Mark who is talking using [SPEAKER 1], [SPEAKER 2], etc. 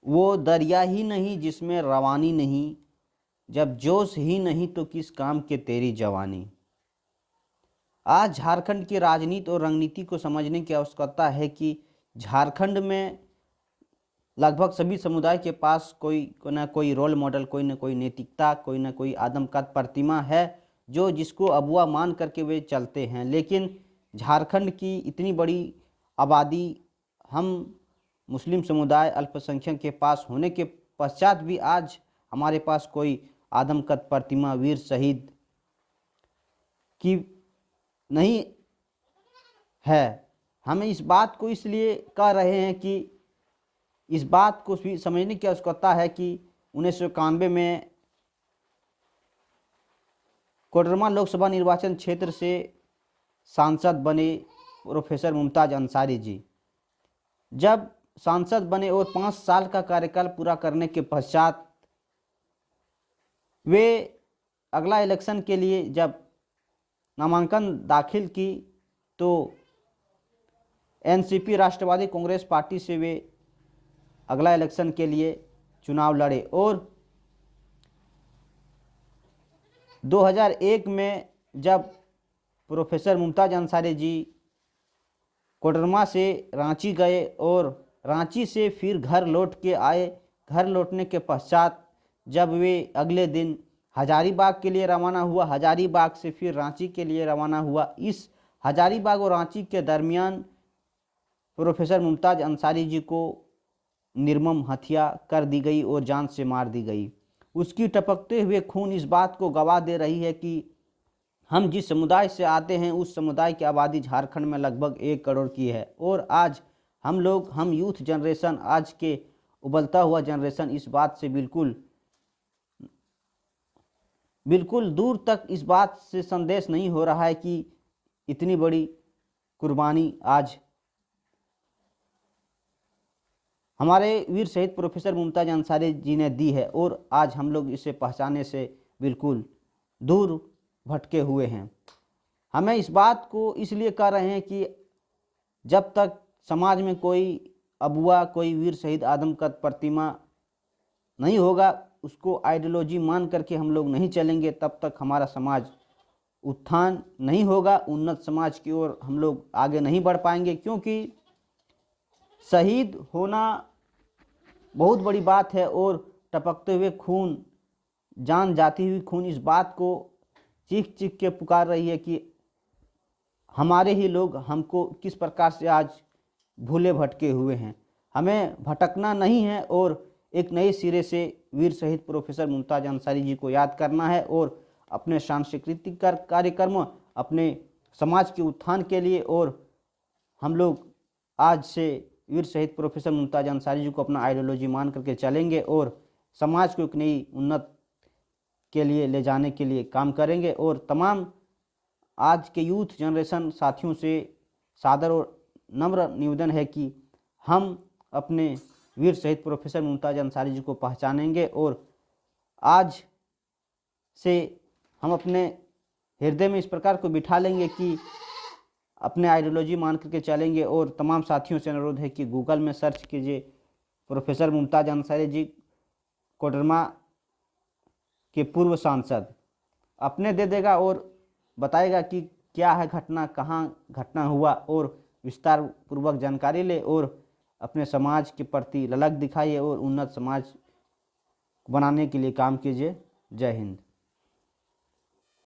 [SPEAKER 1] वो दरिया ही नहीं जिसमें रवानी नहीं, जब जोश ही नहीं तो किस काम के तेरी जवानी। आज झारखंड की राजनीति और रणनीति को समझने की आवश्यकता है कि झारखंड में लगभग सभी समुदाय के पास कोई ना कोई रोल मॉडल, कोई ना कोई नैतिकता, कोई ना कोई आदमकद प्रतिमा है जो जिसको अगुआ मान करके वे चलते हैं। लेकिन झारखंड की इतनी बड़ी आबादी, हम मुस्लिम समुदाय अल्पसंख्यक के पास होने के पश्चात भी आज हमारे पास कोई आदमकद प्रतिमा, वीर शहीद की नहीं है। हम इस बात को इसलिए कह रहे हैं कि इस बात को भी समझने की आवश्यकता है कि 1991 में कोडरमा लोकसभा निर्वाचन क्षेत्र से सांसद बने प्रोफेसर मुमताज़ अंसारी जी। जब सांसद बने और 5 साल का कार्यकाल पूरा करने के पश्चात वे अगला इलेक्शन के लिए जब नामांकन दाखिल की तो एनसीपी राष्ट्रवादी कांग्रेस पार्टी से वे अगला इलेक्शन के लिए चुनाव लड़े और 2001 में जब प्रोफेसर मुमताज़ अंसारी जी कोडरमा से रांची गए और रांची से फिर घर लौट के आए, घर लौटने के पश्चात जब वे अगले दिन हजारीबाग के लिए रवाना हुआ, हजारीबाग से फिर रांची के लिए रवाना हुआ, इस हजारीबाग और रांची के दरमियान प्रोफेसर मुमताज़ अंसारी जी को निर्मम हत्या कर दी गई और जान से मार दी गई। उसकी टपकते हुए खून इस बात को गवाह दे रही है कि हम जिस समुदाय से आते हैं उस समुदाय की आबादी झारखंड में लगभग 1 करोड़ की है और आज हम लोग, हम यूथ जनरेशन, आज के उबलता हुआ जनरेशन इस बात से बिल्कुल दूर तक इस बात से संदेश नहीं हो रहा है कि इतनी बड़ी कुर्बानी आज हमारे वीर शहीद प्रोफेसर मुमताज़ अंसारी जी ने दी है और आज हम लोग इसे पहचानने से बिल्कुल दूर भटके हुए हैं। हमें इस बात को इसलिए कह रहे हैं कि जब तक समाज में कोई अबुआ, कोई वीर शहीद आदमकद प्रतिमा नहीं होगा, उसको आइडियोलॉजी मान करके हम लोग नहीं चलेंगे, तब तक हमारा समाज उत्थान नहीं होगा, उन्नत समाज की ओर हम लोग आगे नहीं बढ़ पाएंगे। क्योंकि शहीद होना बहुत बड़ी बात है और टपकते हुए खून, जान जाती हुई खून इस बात को चीख चीख के पुकार रही है कि हमारे ही लोग हमको किस प्रकार से आज भूले भटके हुए हैं। हमें भटकना नहीं है और एक नए सिरे से वीर शहीद प्रोफेसर मुमताज़ अंसारी जी को याद करना है और अपने सांस्कृतिक कार्यक्रम, अपने समाज के उत्थान के लिए, और हम लोग आज से वीर शहीद प्रोफेसर मुमताज़ अंसारी जी को अपना आइडियोलॉजी मान करके चलेंगे और समाज को एक नई उन्नत के लिए ले जाने के लिए काम करेंगे। और तमाम आज के यूथ जनरेशन साथियों से सादर और नम्र निवेदन है कि हम अपने वीर शहीद प्रोफेसर मुमताज़ अंसारी जी को पहचानेंगे और आज से हम अपने हृदय में इस प्रकार को बिठा लेंगे कि अपने आइडियोलॉजी मान करके चलेंगे। और तमाम साथियों से अनुरोध है कि गूगल में सर्च कीजिए प्रोफेसर मुमताज़ अंसारी जी, कोडरमा के पूर्व सांसद, अपने दे देगा और बताएगा कि क्या है घटना, कहाँ घटना हुआ, और विस्तार पूर्वक जानकारी ले और अपने समाज के प्रति ललक दिखाइए और उन्नत समाज बनाने के लिए काम कीजिए। जय हिंद।